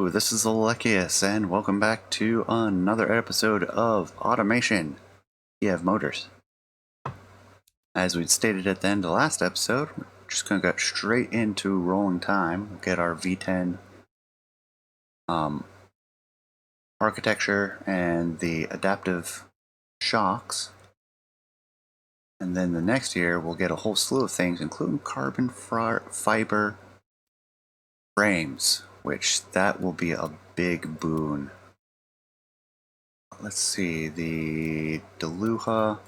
Hello, this is Alekius, and welcome back to another episode of Automation, Kiev Motors. As we'd stated at the end of the last episode, we're just going to get straight into rolling time. We'll get our V10 architecture and the adaptive shocks. And then the next year, we'll get a whole slew of things, including carbon fiber frames, which that will be a big boon. Let's see, the Dalluha,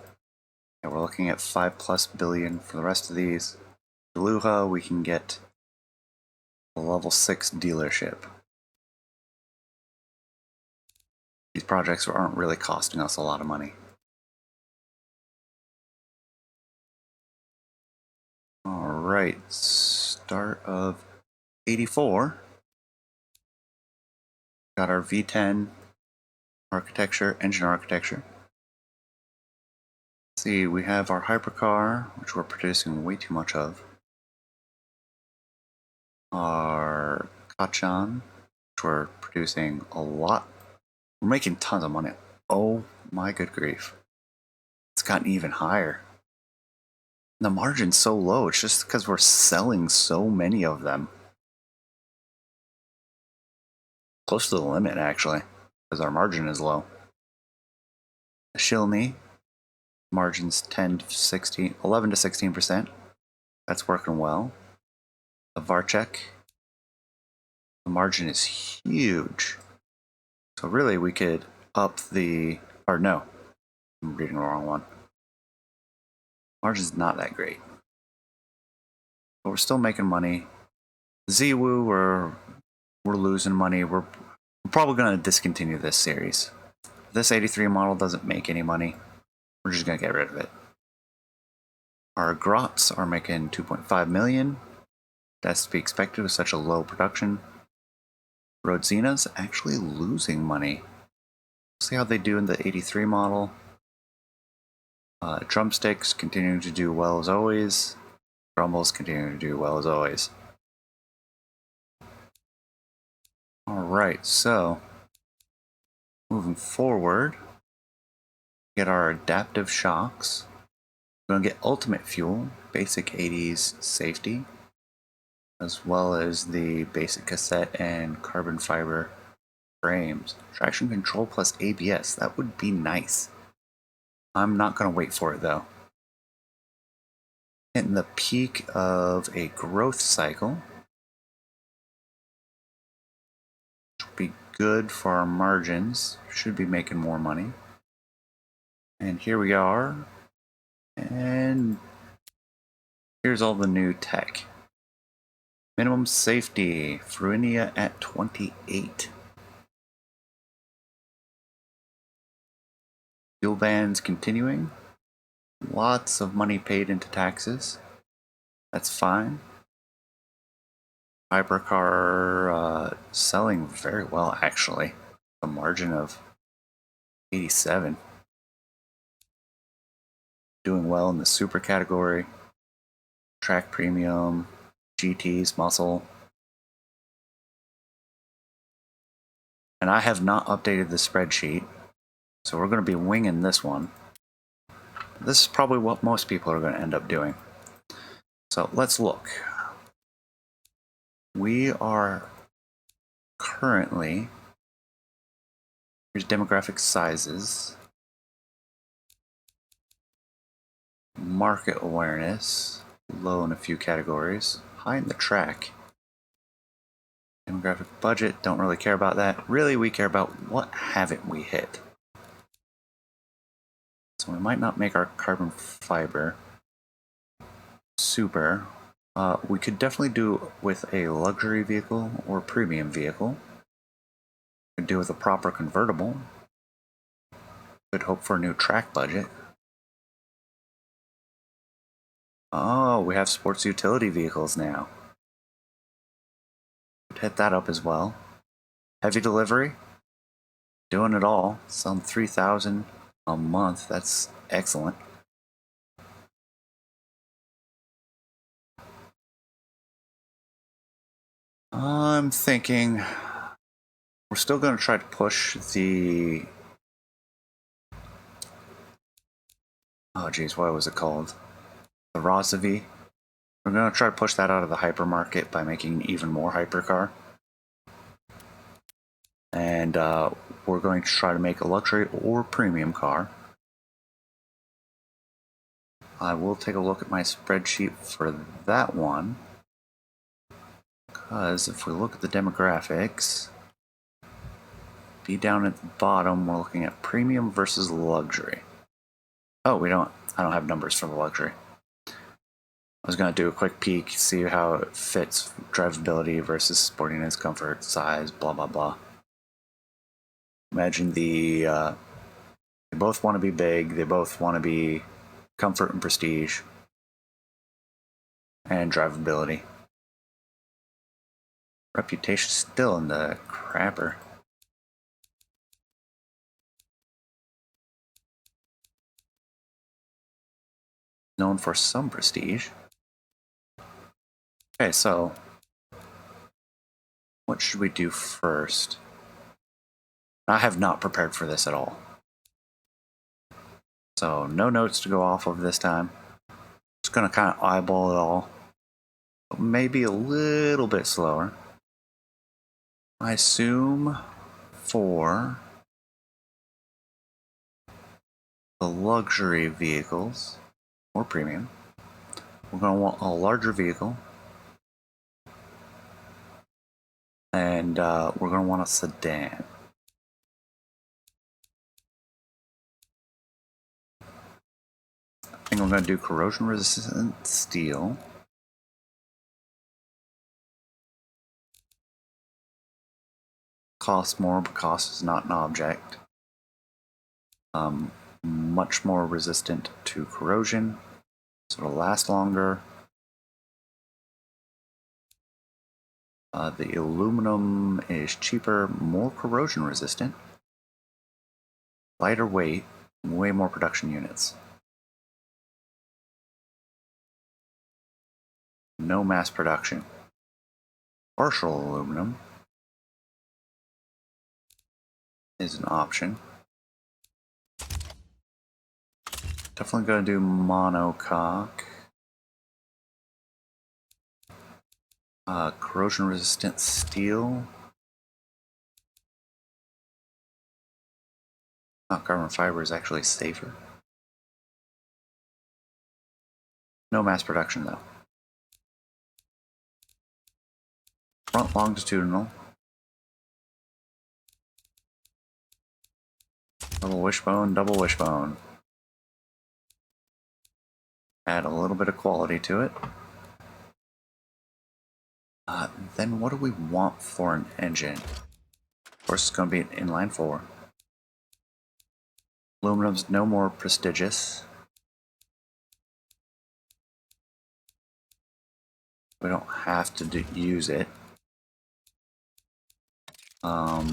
yeah, we're looking at 5+ billion for the rest of these. Dalluha, we can get a level 6 dealership. These projects aren't really costing us a lot of money. Alright, start of 84. Got our V10 architecture, engine architecture. Let's see, we have our hypercar, which we're producing way too much of. Our Kachan, which we're producing a lot. We're making tons of money. Oh my good grief. It's gotten even higher. The margin's so low, it's just because we're selling so many of them. Close to the limit, actually, because our margin is low. The Szykowny, margin's 11 to 16%. That's working well. The Varchek, the margin is huge. So really we could up the, or no, I'm reading the wrong one. Margin's not that great. But we're still making money. Ziwu, we're losing money. We're probably going to discontinue this series. If this 83 model doesn't make any money, we're just going to get rid of it. Our Grots are making 2.5 million. That's to be expected with such a low production. Rodzina's actually losing money. See how they do in the 83 model. Drumsticks continuing to do well as always. Grumbles continuing to do well as always. Alright, so moving forward, get our adaptive shocks. We're going to get ultimate fuel, basic 80s safety, as well as the basic cassette and carbon fiber frames. Traction control plus ABS, that would be nice. I'm not going to wait for it though. Hitting the peak of a growth cycle. Should be good for our margins. Should be making more money. And here we are. And here's all the new tech. Minimum safety, Fruinia at 28. Fuel bans continuing. Lots of money paid into taxes. That's fine. Hypercar selling very well, actually. A margin of 87. Doing well in the super category. Track premium, GTs, muscle. And I have not updated the spreadsheet, so we're going to be winging this one. This is probably what most people are going to end up doing. So let's look. We are currently, here's demographic sizes, market awareness, low in a few categories, high in the track. Demographic budget, don't really care about that. Really, we care about what haven't we hit. So we might not make our carbon fiber super. We could definitely do with a luxury vehicle or premium vehicle. Could do with a proper convertible. Could hope for a new track budget. Oh, we have sports utility vehicles now. Could hit that up as well. Heavy delivery. Doing it all. Selling 3,000 a month. That's excellent. I'm thinking We're still going to try to push the... Oh geez, what was it called? The Rosavi. We're going to try to push that out of the hypermarket by making even more hypercar. And we're going to try to make a luxury or premium car. I will take a look at my spreadsheet for that one. Because if we look at the demographics, be down at the bottom, we're looking at premium versus luxury. Oh, I don't have numbers for the luxury. I was going to do a quick peek, see how it fits drivability versus sportiness, comfort, size, blah blah blah. Imagine they both want to be big, they both want to be comfort and prestige, and drivability. Reputation still in the crapper. Known for some prestige. Okay, so what should we do first? I have not prepared for this at all. So no notes to go off of this time. Just gonna kind of eyeball it all. Maybe a little bit slower. I assume for the luxury vehicles or premium, we're gonna want a larger vehicle. And we're going to want a sedan. I think I'm going to do corrosion resistant steel. Costs more, but cost is not an object. Much more resistant to corrosion, so it'll last longer. The aluminum is cheaper, more corrosion resistant, lighter weight, way more production units. No mass production. Partial aluminum is an option. Definitely going to do monocoque. Corrosion resistant steel. Carbon fiber is actually safer. No mass production though. Front longitudinal. Double wishbone, double wishbone. Add a little bit of quality to it. Then what do we want for an engine? Of course it's going to be an inline 4. Aluminum's no more prestigious. We don't have to use it. I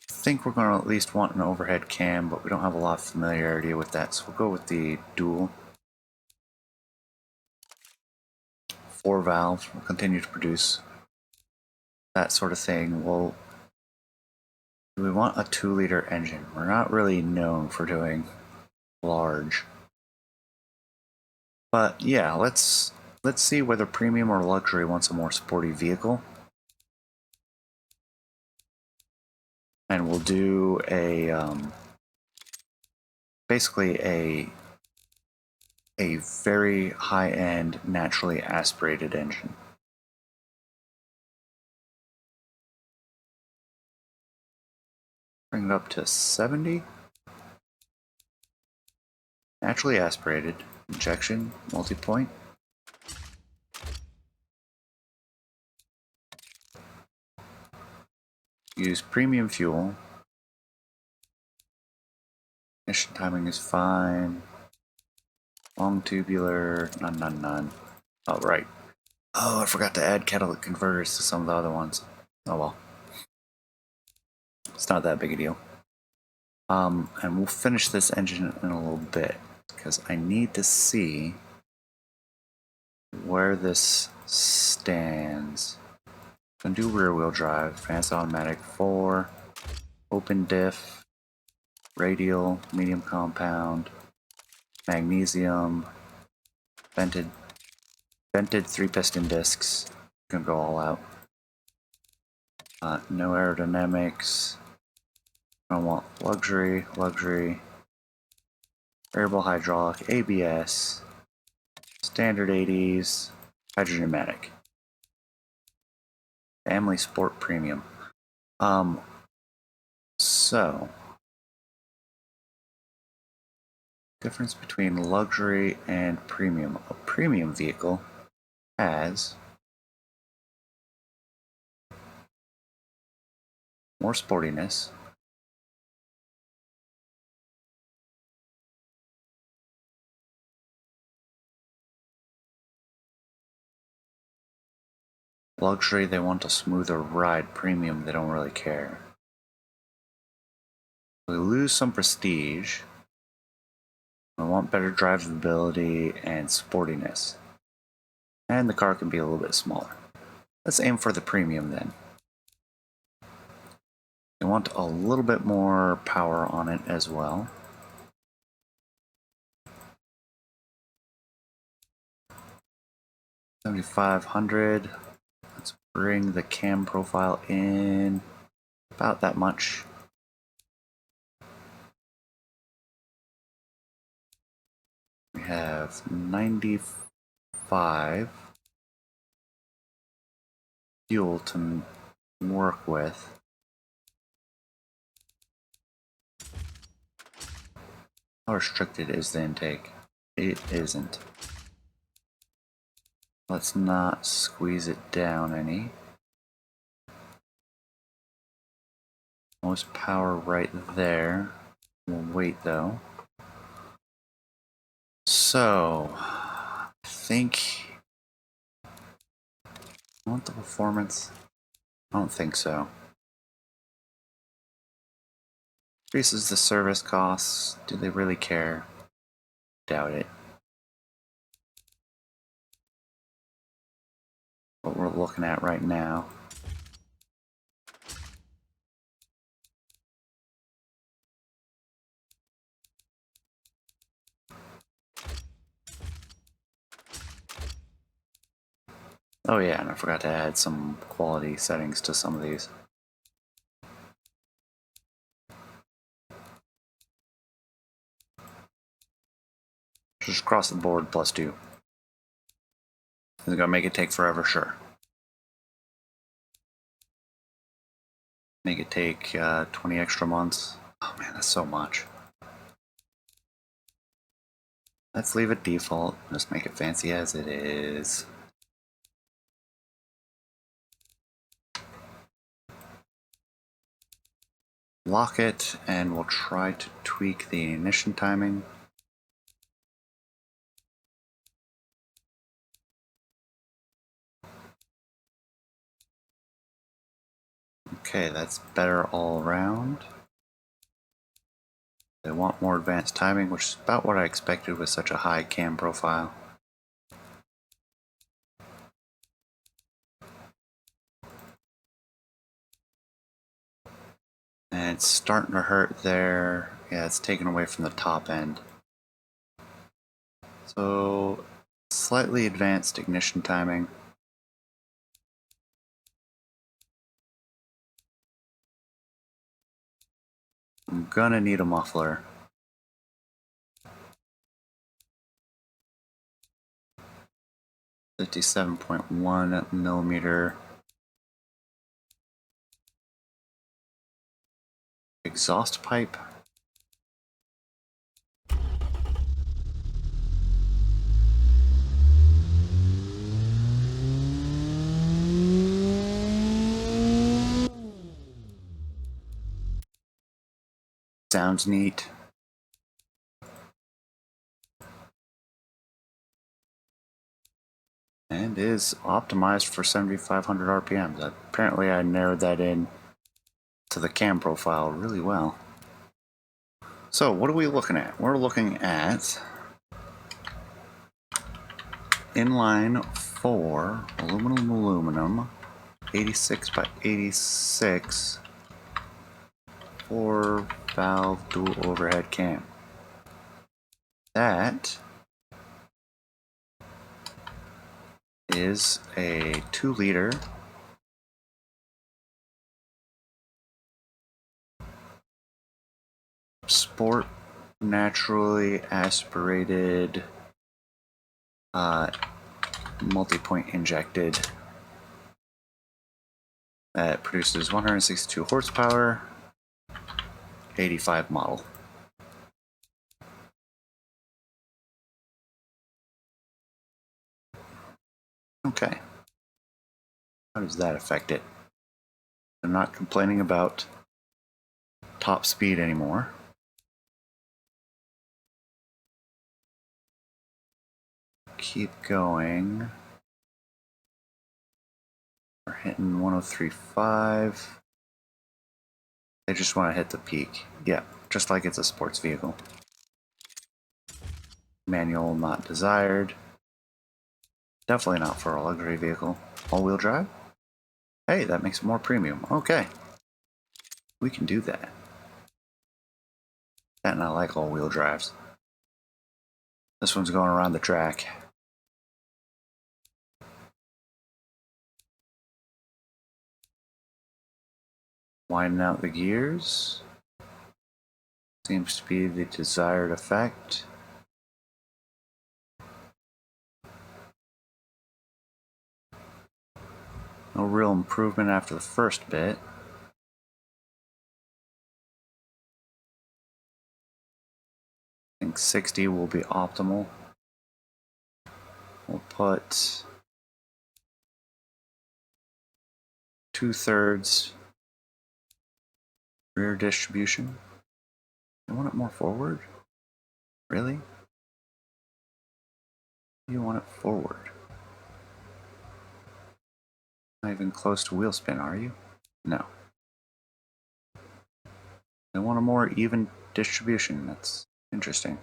think we're going to at least want an overhead cam, but we don't have a lot of familiarity with that, so we'll go with the dual. 4 valves, we'll continue to produce that sort of thing. Do we want a 2-liter engine? We're not really known for doing large. But yeah, let's see whether premium or luxury wants a more sporty vehicle. And we'll do a basically a very high-end naturally aspirated engine. Bring it up to 70. Naturally aspirated, injection, multi-point. Use premium fuel. Ignition timing is fine. Long tubular, none. Oh, right. Oh, I forgot to add catalytic converters to some of the other ones. Oh well. It's not that big a deal. And we'll finish this engine in a little bit, because I need to see where this stands. Gonna do rear wheel drive, advanced automatic 4, open diff, radial, medium compound, magnesium, vented 3-piston discs. Gonna go all out. No aerodynamics. I want luxury, variable hydraulic, ABS, standard 80s, hydromatic, family sport premium. So difference between luxury and premium. A premium vehicle has more sportiness, luxury, they want a smoother ride. Premium, they don't really care. We lose some prestige. I want better drivability and sportiness. And the car can be a little bit smaller. Let's aim for the premium then. We want a little bit more power on it as well. $7,500. Let's bring the cam profile in about that much. We have 95 fuel to work with. How restricted is the intake? It isn't. Let's not squeeze it down any. Most power right there. We'll wait though. So, I think I want the performance. I don't think so. Increases the service costs. Do they really care? Doubt it. What we're looking at right now. Oh yeah, and I forgot to add some quality settings to some of these. Just across the board, +2. Is it gonna make it take forever? Sure. Make it take 20 extra months. Oh man, that's so much. Let's leave it default. Just make it fancy as it is. Lock it, and we'll try to tweak the ignition timing. Okay, that's better all around. They want more advanced timing, which is about what I expected with such a high cam profile. And it's starting to hurt there. Yeah, it's taken away from the top end. So, slightly advanced ignition timing. I'm gonna need a muffler. $57.1mm exhaust pipe. Sounds neat. And is optimized for 7,500 RPMs. Apparently I narrowed that in to the cam profile really well. So what are we looking at? We're looking at Inline 4 aluminum, 86 by 86 4-valve dual overhead cam. That is a 2-liter sport naturally aspirated multi-point injected that produces 162 horsepower, 85 model. Okay. How does that affect it? I'm not complaining about top speed anymore. Keep going. We're hitting 103.5. They just want to hit the peak. Yeah, just like it's a sports vehicle. Manual not desired. Definitely not for a luxury vehicle. All-wheel drive? Hey, that makes it more premium. Okay. We can do that. And I like all-wheel drives. This one's going around the track. Widen out the gears. Seems to be the desired effect. No real improvement after the first bit. I think 60 will be optimal. We'll put 2/3 rear distribution. You want it more forward? Really? You want it forward? Not even close to wheel spin, are you? No. They want a more even distribution. That's interesting.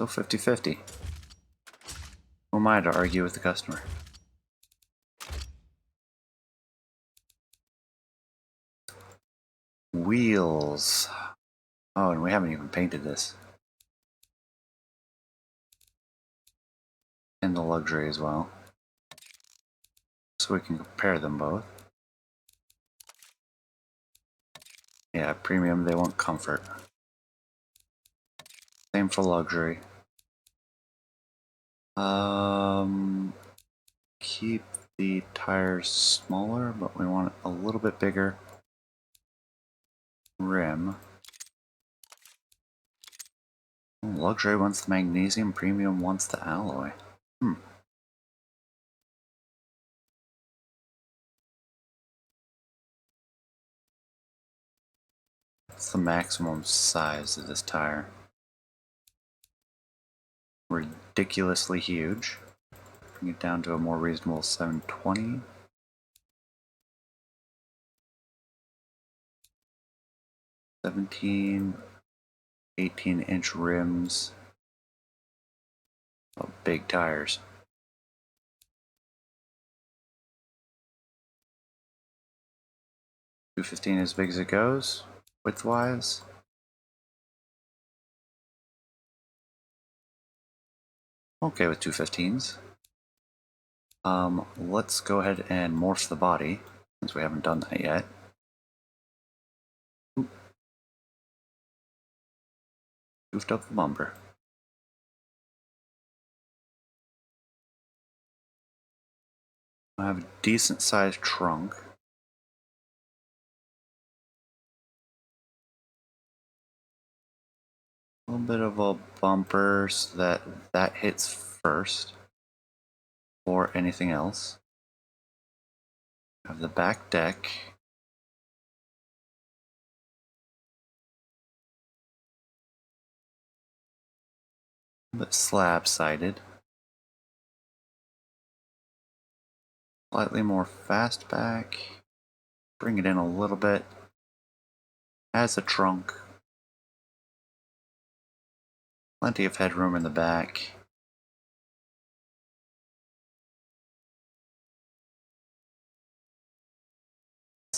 So 50-50. Who am I to argue with the customer? Wheels. Oh, and we haven't even painted this. And the luxury as well. So we can compare them both. Yeah, premium, they want comfort. Same for luxury. Keep the tires smaller, but we want a little bit bigger rim. Luxury wants the magnesium, premium wants the alloy. What's the maximum size of this tire? Ridiculously huge. Bring it down to a more reasonable 720. 17, 18-inch rims. Oh, big tires. .215 as big as it goes, width-wise. Okay with 215s. Let's go ahead and morph the body, since we haven't done that yet. Goofed up the bumper. I have a decent sized trunk. A little bit of a bumper so that that hits first or anything else. I have the back deck. A bit slab-sided. Slightly more fastback. Bring it in a little bit. As a trunk. Plenty of headroom in the back.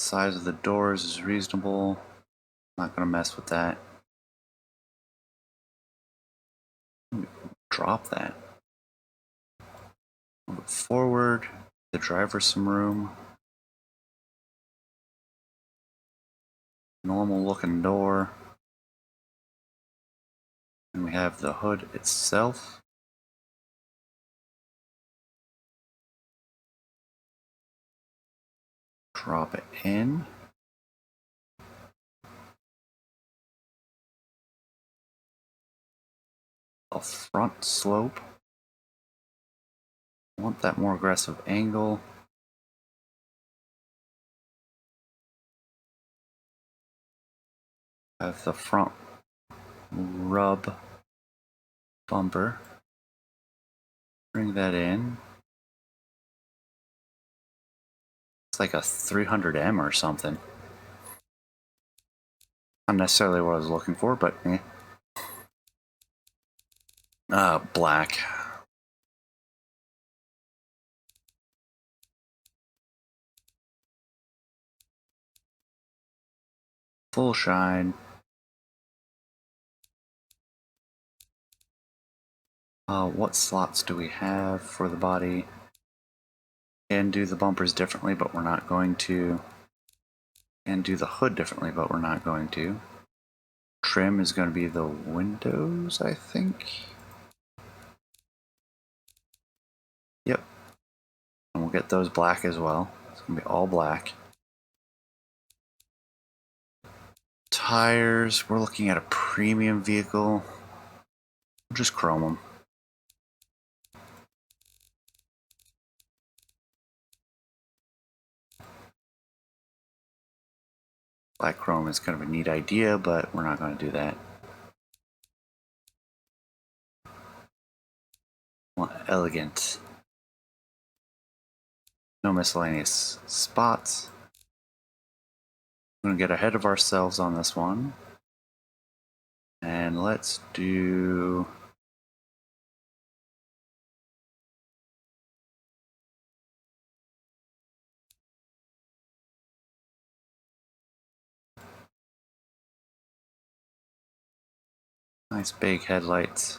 Size of the doors is reasonable. Not gonna mess with that. Drop that. Move it forward. The driver some room. Normal looking door. And we have the hood itself. Drop it in. A front slope. I want that more aggressive angle. Have the front rub bumper. Bring that in. It's like a 300M or something. Not necessarily what I was looking for, but eh. Black. Full shine. What slots do we have for the body? Can do the bumpers differently, but we're not going to. And do the hood differently, but we're not going to. Trim is going to be the windows, I think. Yep. And we'll get those black as well. It's going to be all black. Tires, we're looking at a premium vehicle. We'll just chrome them. Black chrome is kind of a neat idea, but we're not going to do that. Want elegant. No miscellaneous spots. I'm going to get ahead of ourselves on this one. And let's do... nice big headlights.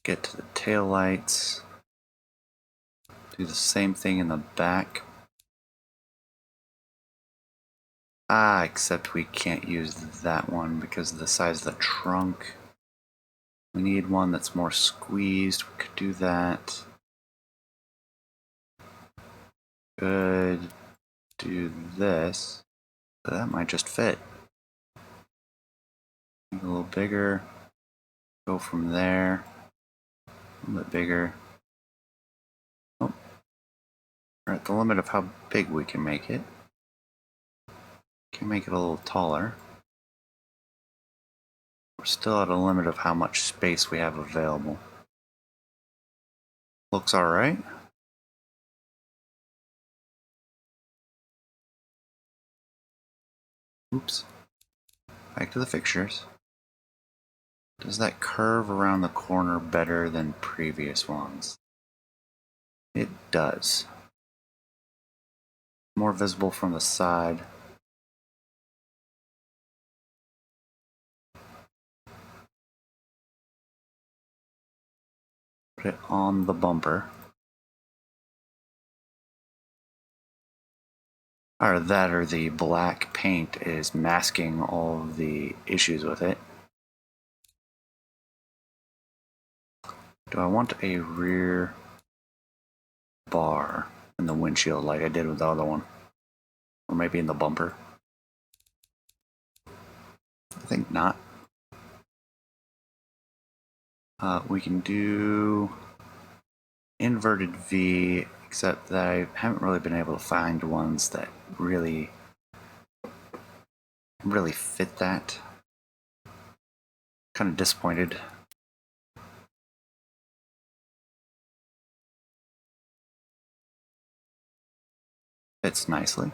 Get to the tail lights. Do the same thing in the back. Except we can't use that one because of the size of the trunk. We need one that's more squeezed. We could do that. Could do this. But that might just fit. Make it a little bigger. Go from there. A little bit bigger. Oh. We're at the limit of how big we can make it. Can make it a little taller. We're still at a limit of how much space we have available. Looks alright. Oops. Back to the fixtures. Does that curve around the corner better than previous ones? It does. More visible from the side. Put it on the bumper. Or that, or the black paint is masking all of the issues with it. Do I want a rear bar in the windshield like I did with the other one? Or maybe in the bumper? I think not. We can do inverted V, except that I haven't really been able to find ones that really fit that. Kind of disappointed. Fits nicely.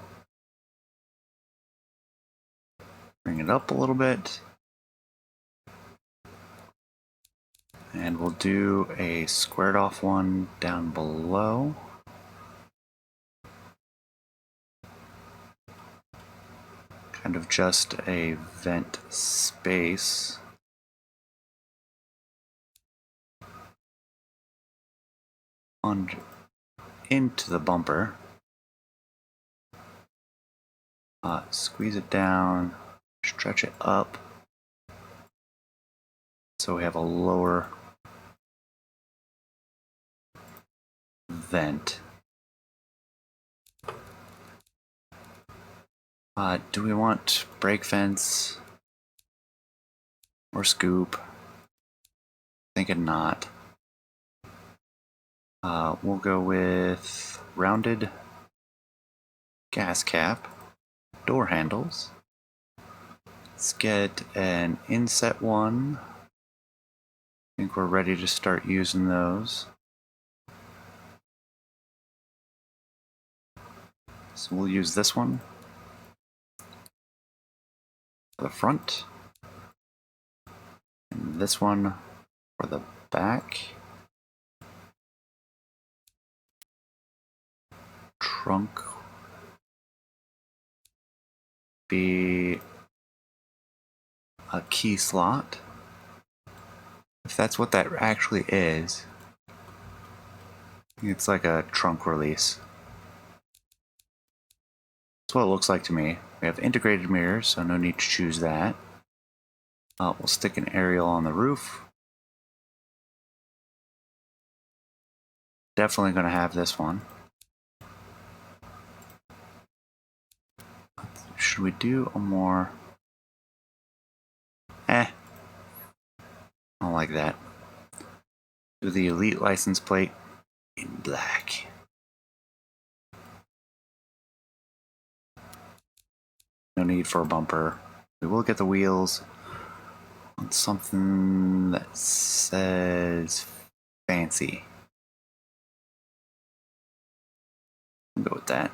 Bring it up a little bit. And we'll do a squared off one down below. Kind of just a vent space. Into the bumper. Squeeze it down, stretch it up. So we have a lower vent. Do we want brake fence or scoop? Thinking not. We'll go with rounded gas cap, door handles. Let's get an inset one. I think we're ready to start using those. So we'll use this one for the front, and this one for the back. Trunk be a key slot. If that's what that actually is, it's like a trunk release. That's what it looks like to me. We have integrated mirrors, so no need to choose that. We'll stick an aerial on the roof. Definitely going to have this one. Should we do a more... I don't like that. Do the Elite license plate in black. No need for a bumper. We will get the wheels on something that says fancy. We'll go with that.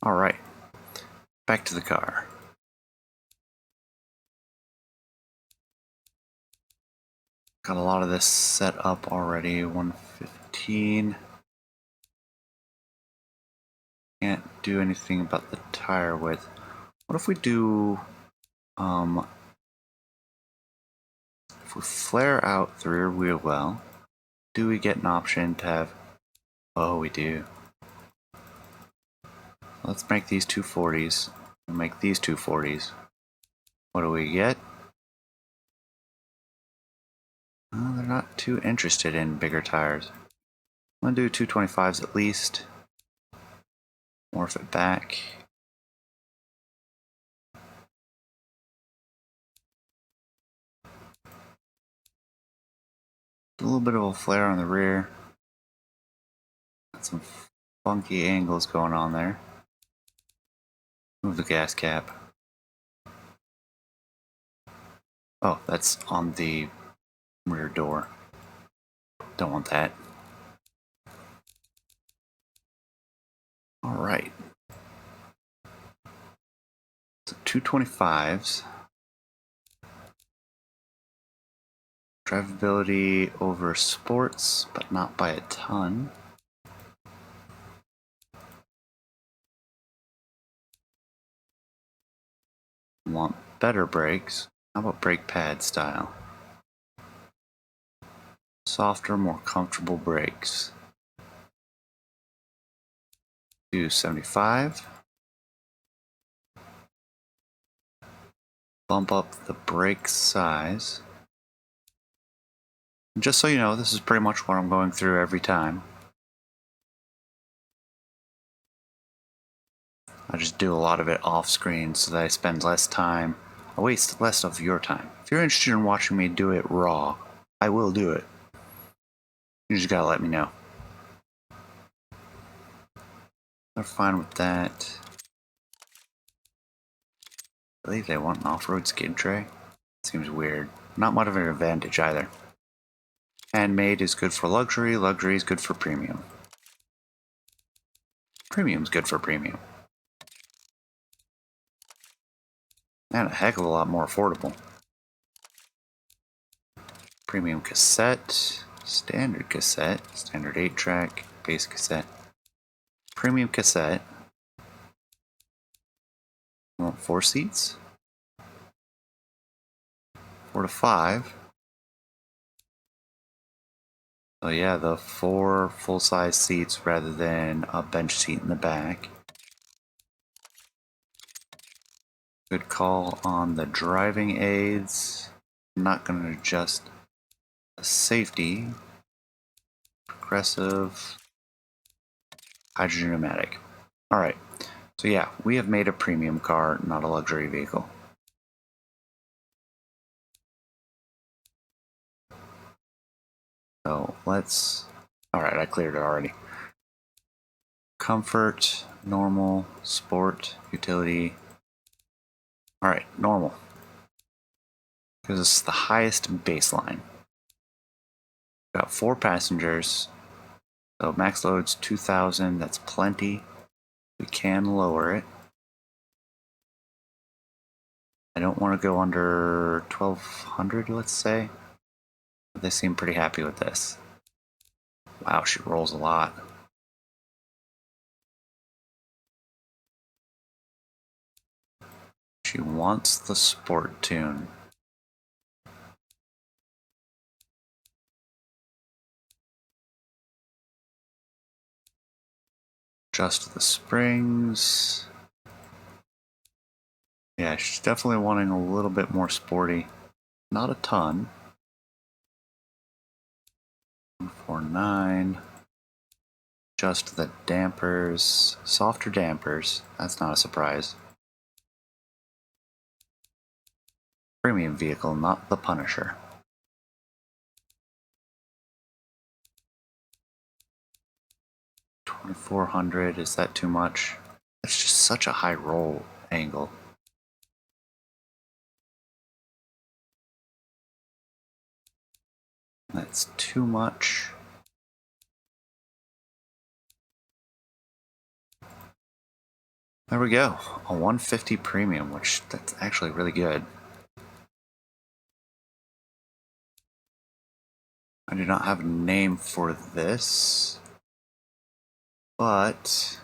Alright. Back to the car. Got a lot of this set up already. 115. Can't do anything about the tire width. What if we do, if we flare out the rear wheel well, do we get an option to have, oh we do. Let's make these 240s. We'll make these 240s. What do we get? Well, they're not too interested in bigger tires. I'm gonna do 225s at least. Morph it back. A little bit of a flare on the rear. Got some funky angles going on there. Move the gas cap. Oh, that's on the rear door. Don't want that. Alright. So 225s. Drivability over sports, but not by a ton. Want better brakes. How about brake pad style? Softer, more comfortable brakes. Do 75. Bump up the brake size. And just so you know, this is pretty much what I'm going through every time. I just do a lot of it off screen so that I spend less time. I waste less of your time. If you're interested in watching me do it raw, I will do it. You just gotta let me know. They're fine with that. I believe they want an off-road skid tray. Seems weird. Not much of an advantage either. Handmade is good for luxury, luxury is good for premium. Premium's good for premium. And a heck of a lot more affordable. Premium cassette, standard 8-track, base cassette, premium cassette. I want 4 seats? 4 to 5. Oh yeah, the 4 full-size seats rather than a bench seat in the back. Good call on the driving aids. I'm not going to adjust the safety. Progressive. Hydrogen pneumatic. Alright, so yeah, we have made a premium car, not a luxury vehicle. So let's... Alright, I cleared it already. Comfort, normal, sport, utility. Alright, normal. Because it's the highest baseline. Got 4 passengers. So max load's 2,000, that's plenty. We can lower it. I don't want to go under 1,200, let's say. But they seem pretty happy with this. Wow, she rolls a lot. She wants the sport tune. Adjust the springs. Yeah, she's definitely wanting a little bit more sporty. Not a ton. 149. Adjust the dampers. Softer dampers. That's not a surprise. Premium vehicle, not the Punisher. $2,400, is that too much? That's just such a high roll angle. That's too much. There we go, a 150 premium, which that's actually really good. I do not have a name for this, but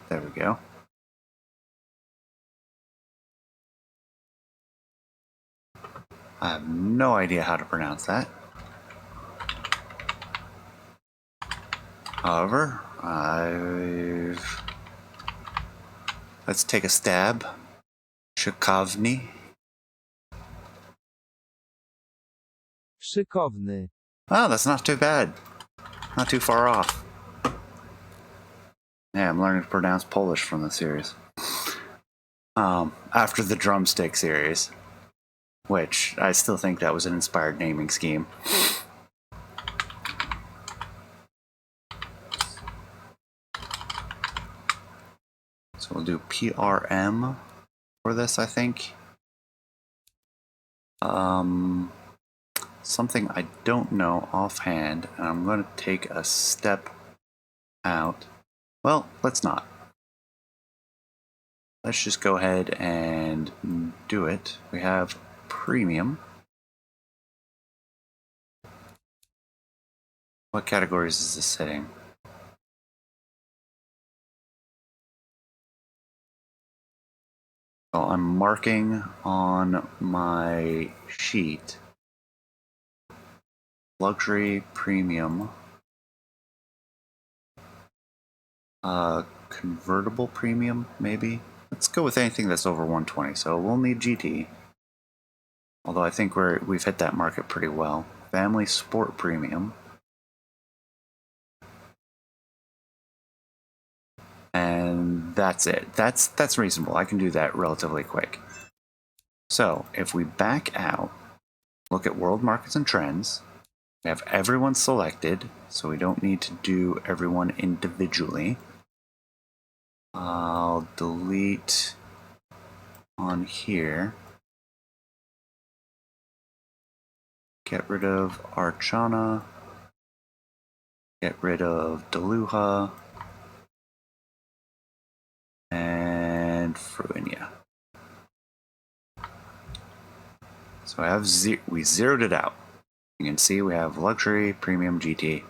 there we go. I have no idea how to pronounce that. However, let's take a stab. Szykowny. Szykowny. Oh, that's not too bad. Not too far off. Yeah, I'm learning to pronounce Polish from the series. After the drumstick series, which I still think that was an inspired naming scheme. So we'll do PRM for this, I think. Something I don't know offhand, and I'm going to take a step out. Well, let's not. Let's just go ahead and do it. We have premium. What categories is this sitting? So I'm marking on my sheet luxury, premium, convertible premium, maybe. Let's go with anything that's over 120. So we'll need GT, although I think we've hit that market pretty well. Family sport premium, and that's it. That's reasonable. I can do that relatively quick. So if we back out, look at world markets and trends. We have everyone selected, so we don't need to do everyone individually. I'll delete on here. Get rid of Archana. Get rid of Dalluha. And Fruinia. So we zeroed it out. You can see we have Luxury, Premium, GT,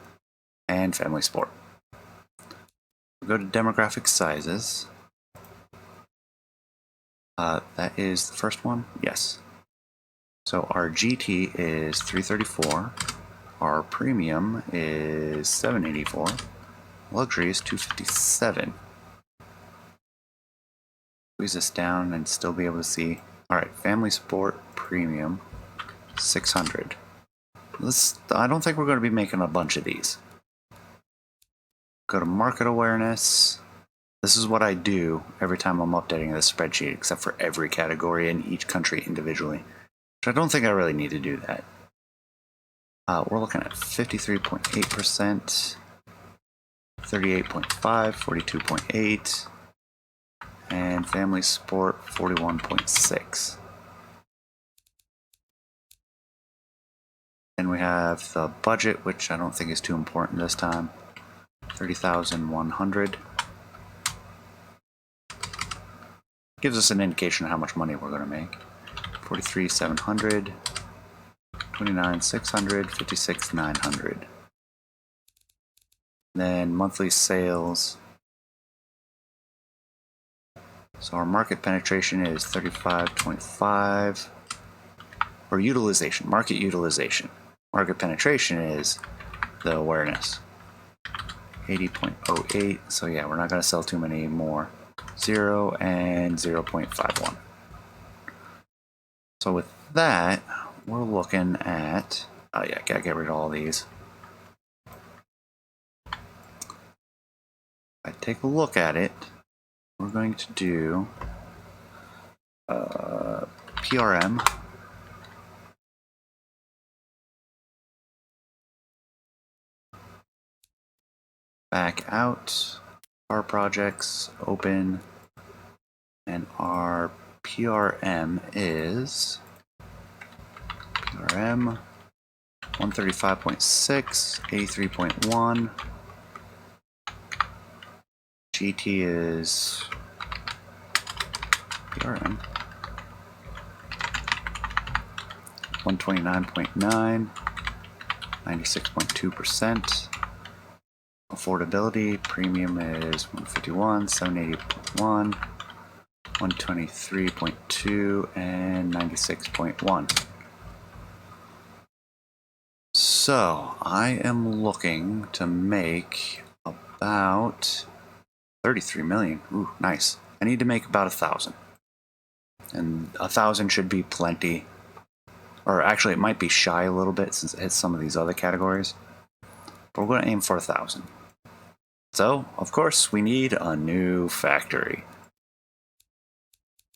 and Family Sport. We'll go to Demographic Sizes. That is the first one? Yes. So our GT is 334. Our Premium is 784. Luxury is 257. Squeeze this down and still be able to see. Alright, Family Sport Premium 600. I don't think we're going to be making a bunch of these. Go to Market Awareness. This is what I do every time I'm updating this spreadsheet, except for every category in each country individually. Which I don't think I really need to do that. We're looking at 53.8%, 38.5, 42.8, and Family Sport 41.6. Then we have the budget, which I don't think is too important this time. 30,100. Gives us an indication of how much money we're going to make. 43,700, 29,600, 56,900. Then monthly sales. So our market penetration is 35.5. Or utilization, market utilization. Market penetration is the awareness. 80.08. So yeah, we're not going to sell too many more. 0 and 0.51. So with that, we're looking at, oh yeah, gotta get rid of all these. If I take a look at it, we're going to do PRM. Back out, our projects, open, and our PRM is PRM 135.6, 83.1. GT is PRM 129.9, 96.2%. Affordability, premium is 151, 780.1, 123.2, and 96.1. So I am looking to make about 33 million. Ooh, nice. I need to make about 1,000. And 1,000 should be plenty. Or actually, it might be shy a little bit since it hits some of these other categories. But we're going to aim for 1,000. So, of course, we need a new factory.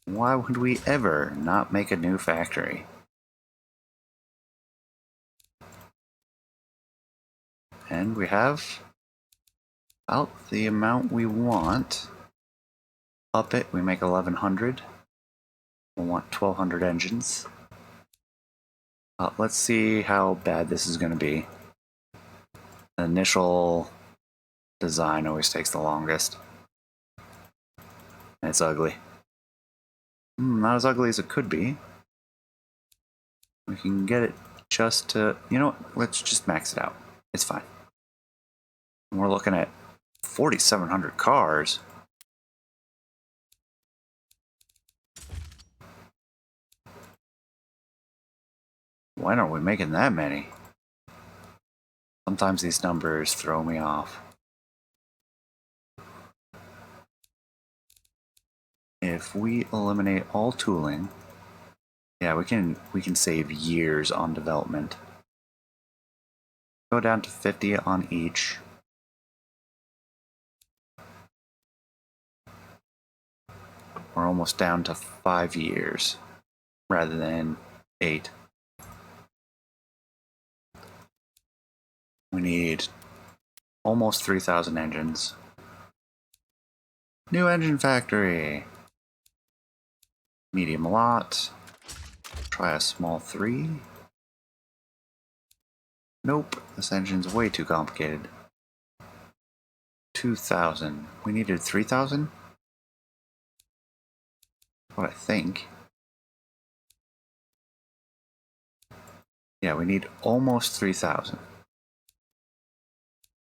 Why would we ever not make a new factory? And we have about the amount we want. Up it, we make 1,100. We want 1,200 engines. Let's see how bad this is going to be. The initial design always takes the longest. And it's ugly. Not as ugly as it could be. We can get it just to, you know what, let's just max it out. It's fine. And we're looking at 4,700 cars. Why aren't we making that many? Sometimes these numbers throw me off. If we eliminate all tooling, yeah, we can save years on development. Go down to 50 on each. We're almost down to 5 years rather than 8. We need almost 3,000 engines. New engine factory. Medium lot. Try a small 3. Nope, this engine's way too complicated. 2,000. We needed 3,000? What I think. Yeah, we need almost 3,000.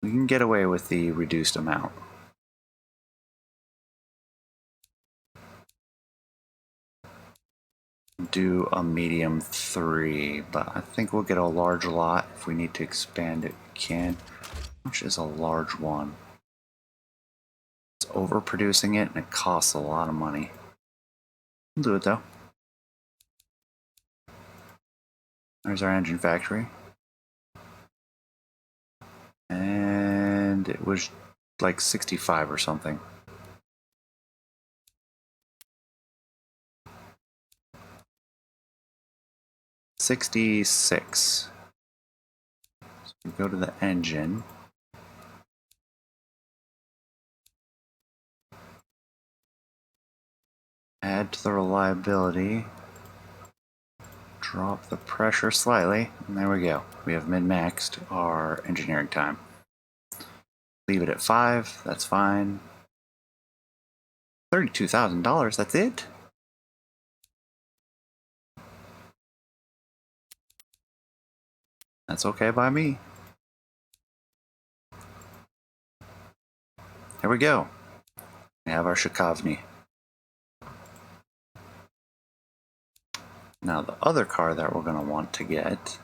We can get away with the reduced amount. Do a medium 3, but I think we'll get a large lot. If we need to expand it, we can. Which is a large one. It's overproducing it and it costs a lot of money. We'll do it though. There's our engine factory. And it was like 65 or something. $66. So we go to the engine. Add to the reliability. Drop the pressure slightly, and there we go. We have min-maxed our engineering time. Leave it at 5, that's fine. $32,000, that's it? That's okay by me. There we go. We have our Szykowny. Now the other car that we're going to want to get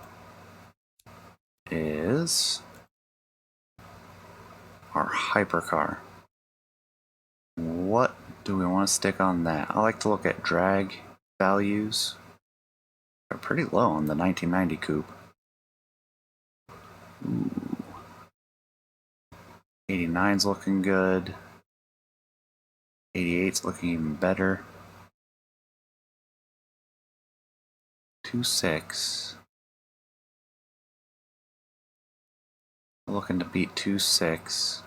is our hypercar. What do we want to stick on that? I like to look at drag values. They're pretty low on the 1990 coupe. Ooh. 89's looking good. 88's looking even better. 2.6. Looking to beat 2.6.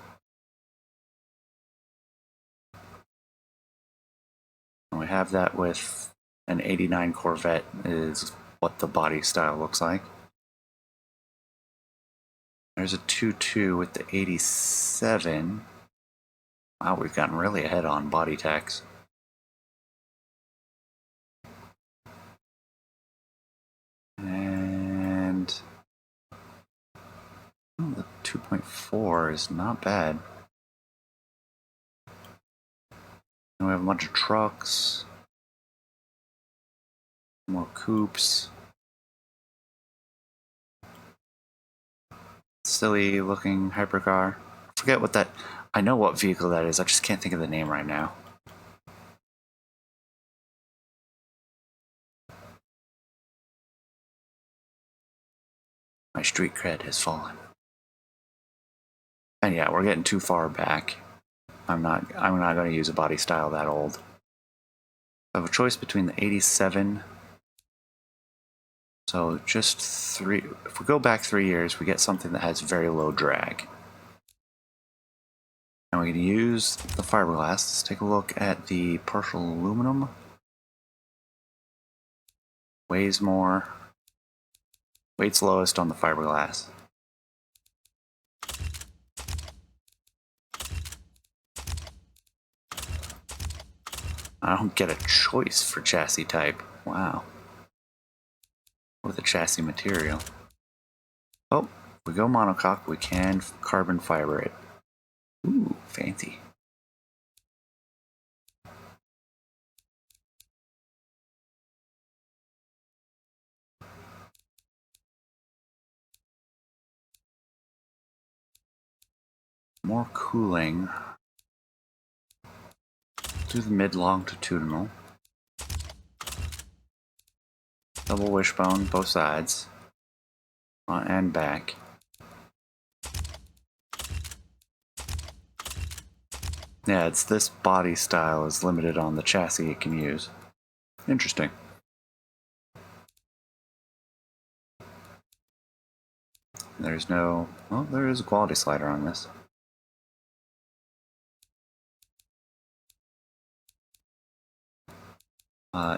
And we have that with an 89 Corvette is what the body style looks like. There's a 2.2 with the 87. Wow, we've gotten really ahead on body tax. And oh, the 2.4 is not bad. And we have a bunch of trucks. More coupes. Silly looking hypercar. I forget what that... I know what vehicle that is, I just can't think of the name right now. My street cred has fallen. And yeah, we're getting too far back. I'm not going to use a body style that old. I have a choice between the 87. So just 3. If we go back 3 years, we get something that has very low drag. And we can use the fiberglass. Let's take a look at the partial aluminum. Weighs more. Weight's lowest on the fiberglass. I don't get a choice for chassis type. Wow. With the chassis material. Oh, if we go monocoque, we can carbon fiber it. Ooh, fancy. More cooling. Do the mid-longitudinal. Double wishbone, both sides. Front and back. Yeah, it's this body style is limited on the chassis it can use. Interesting. There's no... Well, there is a quality slider on this.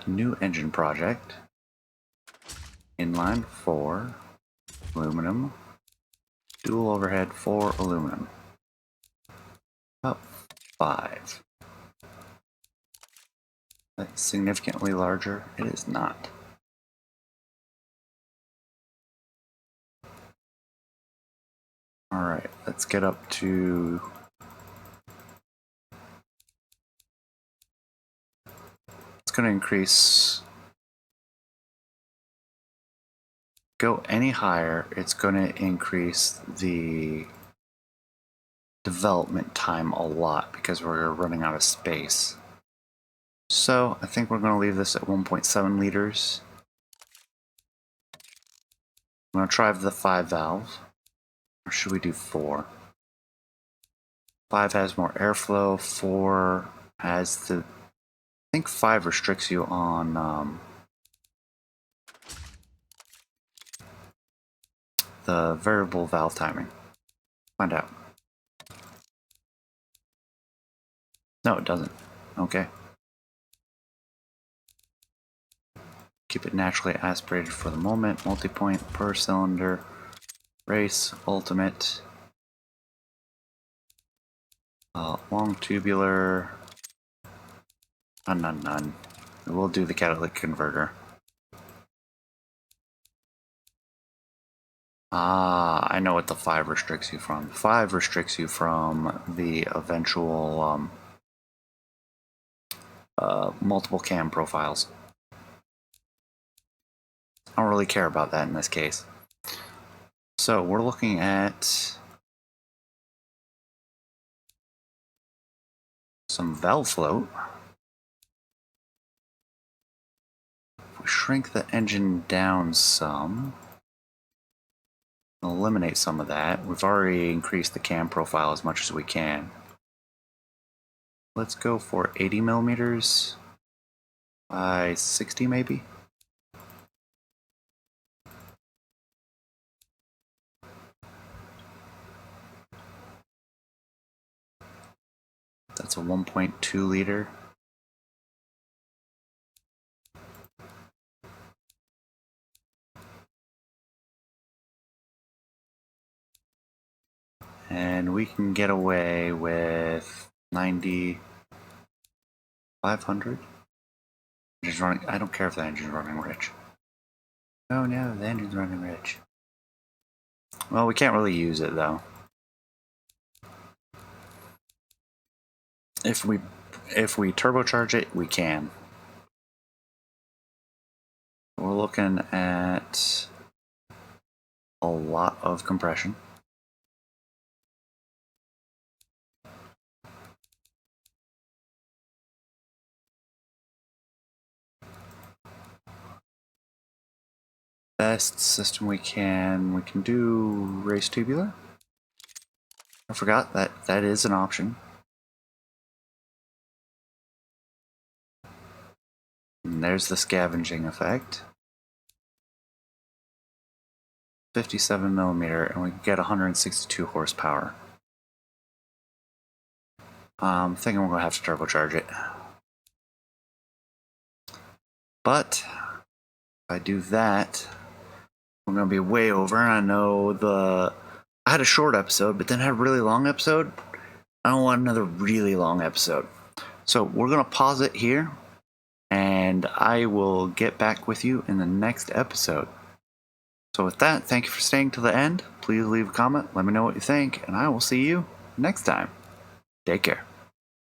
New engine project. Inline 4 aluminum. Dual overhead 4 aluminum. About 5. That's significantly larger. It is not. Alright, let's get up to... It's going to increase... Go any higher, it's going to increase the development time a lot because we're running out of space. So I think we're going to leave this at 1.7 liters. I'm going to try the 5 valve. Or should we do 4? 5 has more airflow, 4 has the... I think 5 restricts you on the variable valve timing. Find out. No, it doesn't. Okay. Keep it naturally aspirated for the moment. Multi-point per cylinder. Race, ultimate. Long tubular. None. We'll do the catalytic converter. I know what the 5 restricts you from. 5 restricts you from the eventual multiple cam profiles. I don't really care about that in this case. So we're looking at some valve float. If we shrink the engine down some, eliminate some of that. We've already increased the cam profile as much as we can. Let's go for 80 millimeters by 60 maybe. That's a 1.2 liter. And we can get away with 9,500. Engine's running. I don't care if the engine's running rich. Oh no, the engine's running rich. Well, we can't really use it though. If we turbocharge it, we can. We're looking at a lot of compression. Best system we can do race tubular. I forgot that is an option. And there's the scavenging effect. 57 millimeter, and we get 162 horsepower. I'm thinking we're gonna have to turbocharge it. But if I do that, we're gonna be way over. And I know I had a short episode, but then I had a really long episode. I don't want another really long episode. So we're gonna pause it here, and I will get back with you in the next episode. So with that, thank you for staying to the end. Please leave a comment, let me know what you think, and I will see you next time. Take care.